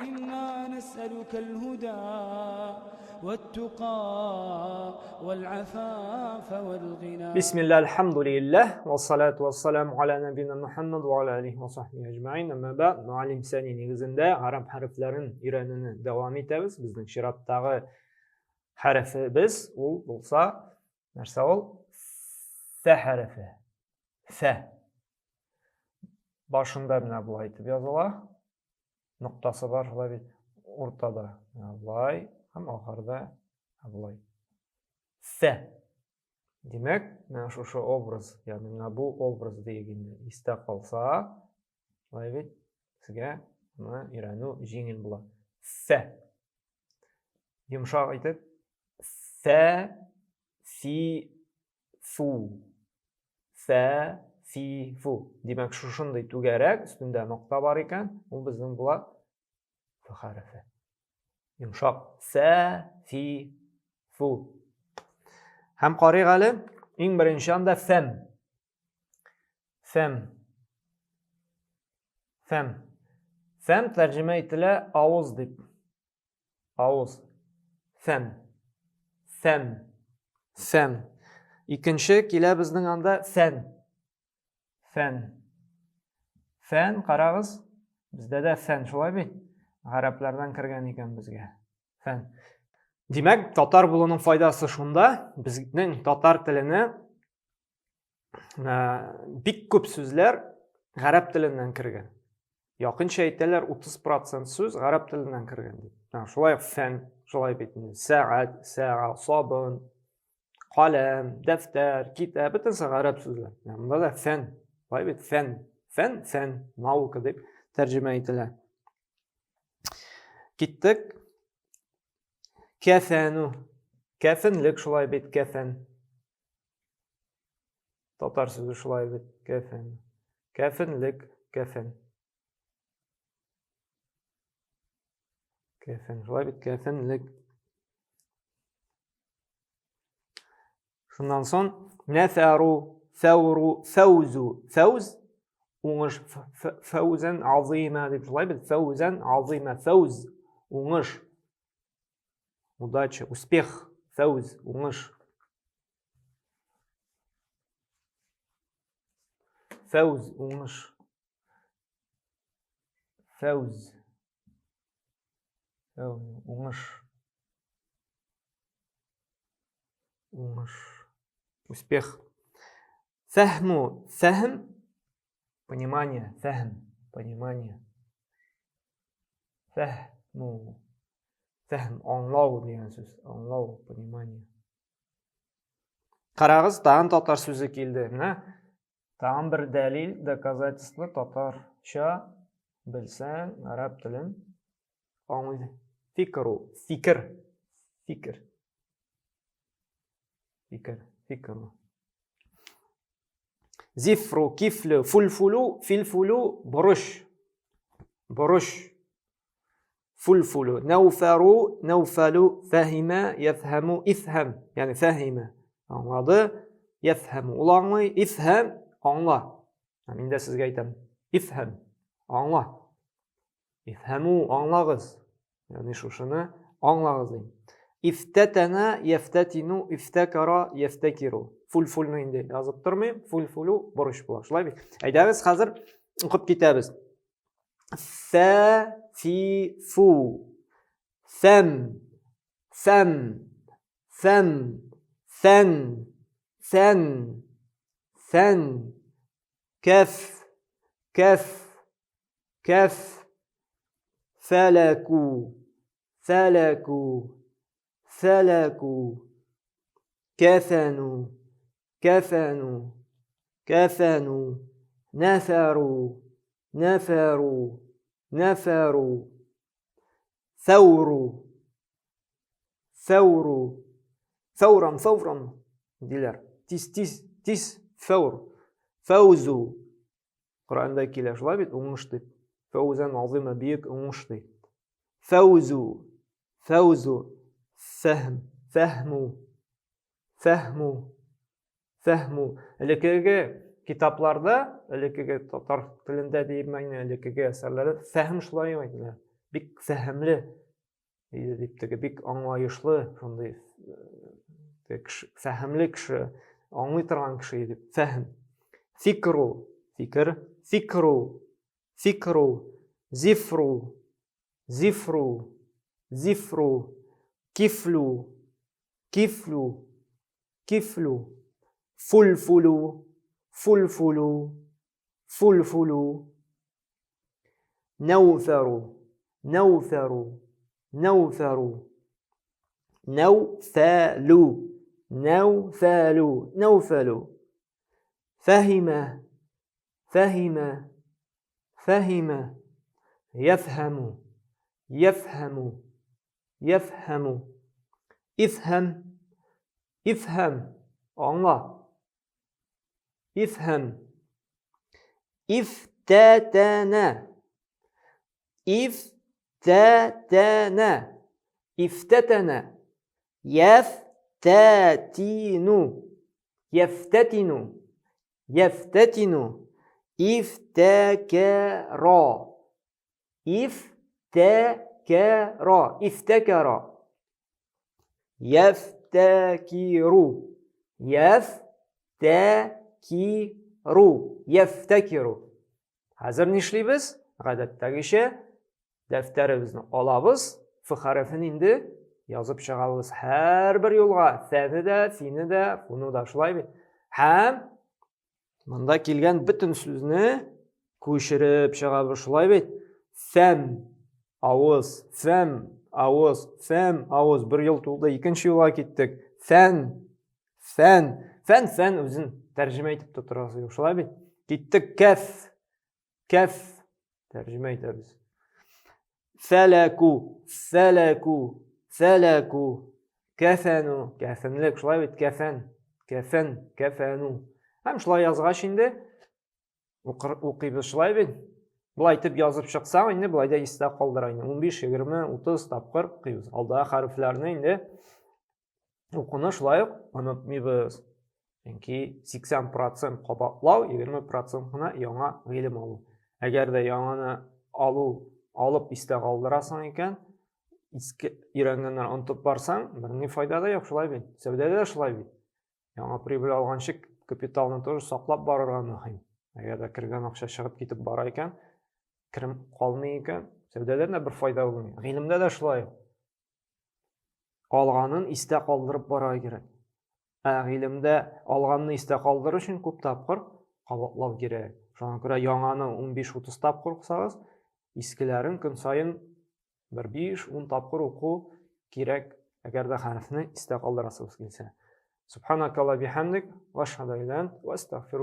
إنا نسألك الهدى والتقى والعفاف والغنى. بسم الله الحمد لله والصلاة والسلام على نبينا Muhammad ve ala alihi ve sahbihi ecmaîn. Amma ba'd, muallim Sani negizinde Arap harflerin öğrenimini devam etamiz. Bizning shiratdagi harfimiz ol bo'lsa, narsa ol? Fa harfi. Fa. Başında mana bu aytib yozalar. Nuqtasi bor, shulay o'rtada. Bulay, ham oxirida bulay. Fa. Demek, mana shu obraz, ya'ni mana bu obraz deganda esda qolsa, shulay sizga mana o'rganu yengil bo'ladi. Fa. Yumshoq aytib, fa, fi, fu. Fa, fi, fu. Demak, shunday tugarak, ustunda nuqta bor ekan, u bizning bular f harfi. Yumshoq fa, fi, fu. Ham qaraygali, eng birinchi onda fam. Fam. Fam. Fam tarjima etilar og'iz deb. Og'iz. Fam. Fam. Fam. Ikkinchi kelar bizning onda fan. Fan. Fan qarag'iz, bizda da fan shulay-mi? Arablardan kirgan ekan bizga. Fan. Demak, tatar bo'lining foydasi shunda, bizning tatar tilini bek ko'p so'zlar arab tilidan kirgan. Yoqincha aytadilar 30% so'z arab tilidan kirgan deb. Shulay fan, shulay bitni. Saat, sa'a, sobun, qalam, daftar, kitob, bittasi arab so'zlar. Bunda da fan, voy bit fan, fan, fan, nauka deb tarjima etiladi. Ketdik. Kafanu. Kafanlik shulay bit kafan. Tatar so'zi shulay bit kafan. Kafanlik, kafan. Kafan shulay bit kafanlik. Shundan so'ng nafaru, fawru, fawzu. Fawz o'ngish fawzan azima deb shulay bit fawzan azima. Fawz o'ngish. Удача, успех, фауз, уңыш. Фауз, уңыш. Фауз. Уңыш. Уңыш. Успех. Фахму, фахм, понимание, фахм, понимание. Фахму. Фахм, anlov degan so'z. Anlov, понимание. Qarag'iz, tag'in tatar so'zi keldi. Tag'in bir dalil, доказательство tatarcha bilsang, arab tilin anglaydi. Fikru, fikr, fikr. Fikr, fikru. Zifru, kiflu, fulfulu, filfulu, burush. Burush. فلفل نوفر نوفل فهم يفهم افهم يعني فهم anladı يفهم ulanmay ifham anla yani indi sizga aytam ifham anla ifhamu anlag'iz yani shuni anlag'iz deyim iftatana yaftatinu iftakara yaftakiru fulfulni indi yozib turmayman fulfulu burish bo'ladi shulay aytamiz hozir o'qib ketamiz fa fi fu fam fam fam fan fan fan kaf kaf kaf falaku falaku falaku kafanu kafanu kafanu nafaru nafaru نفروا ثوروا ثوروا ثورا فورا ديلر تيس فور فوزوا قرآن كلا شلون بيت أمشتي فوزا عظيما بيك أمشتي فوزوا فوزوا فهموا kitaplarda tatar tilinde deyilmeyen eserleri fehm şulayım aytılır. бик фәһемле дип теге бик аңлаешлы, шундый фәһемле кеше, аңлый торган кеше дип фәһем. Фикру, фикр, фикру, фикру, зифру, зифру, зифру, кифлу, кифлу, кифлу, фульфулу, фульфулу, фульфулу, نوفر نوفر نوفر نوفل نوفل نوفل فهم فهم فهم يفهم يفهم يفهم افهم افهم الله افهم افتتن افتتن افتتن يفتتن يفتتن يفتتن افتكر افتكر افتكر يفتكر يفتكر يفتكر Hozir nishlaymiz? Odatdagicha daftarimizni olamiz, f harfini endi yozib chiqamiz har bir yo'lga, fanida, finida, funida shulaymi? Ham bunda kelgan butun so'zni ko'chirib chiqamiz shulaymi? Fam, avuz, fam, avuz, fam, avuz. Bir yo'l to'g'ri, ikkinchi yo'lga ketdik. Fan, fan, fan, fan o'zini tarjima etib turasiz, shulaymi? Ketdik kaf. Kaf tercüme ederiz. Feleku, feleku, feleku, kefenu, kefenlik, şulay bit kefen, kefen, kefenu. Hem şulay yazgaç şimdi okuyup şulay bit. Bulay tip yazıp çıksa indi bulay da iste kaldırayın. 15, 20, 30 tapkır okuyup. Aldığı harflerini indi okunu şulay unutmayız. Çünkü 80% kapatlау, 20%-ны яңа гыйлем алу. Әгәр дә яңаны алып истә калдырасың икән, иске өйрәнгәннәр онытып барсаң, берни файда да юк, шулай бит. Сәүдәдә дә шулай бит. Яңа прибыль алганчы капиталны тоже саклап барырга мөһим. Әгәр дә кергән акча чыгып китеп бара икән, кирим калмый икән, сәүдәдә дә бер файда булмый. Гыйлемдә дә шулай. Алганын истә калдырып бара кирәк. Гыйлемдә алганны истә калдыру өчен күп тапкыр кабатлау кирәк. Шуңа күрә яңаны 15-30 тапкыр укысагыз, искеләрен көн сайын 5-10 тапкыр уку кирәк, әгәр дә хәрефне истә калдырасыгыз килсә. Субханакалла бихамдик ва ашһаду ан ла илаха илля ант ва астагфиру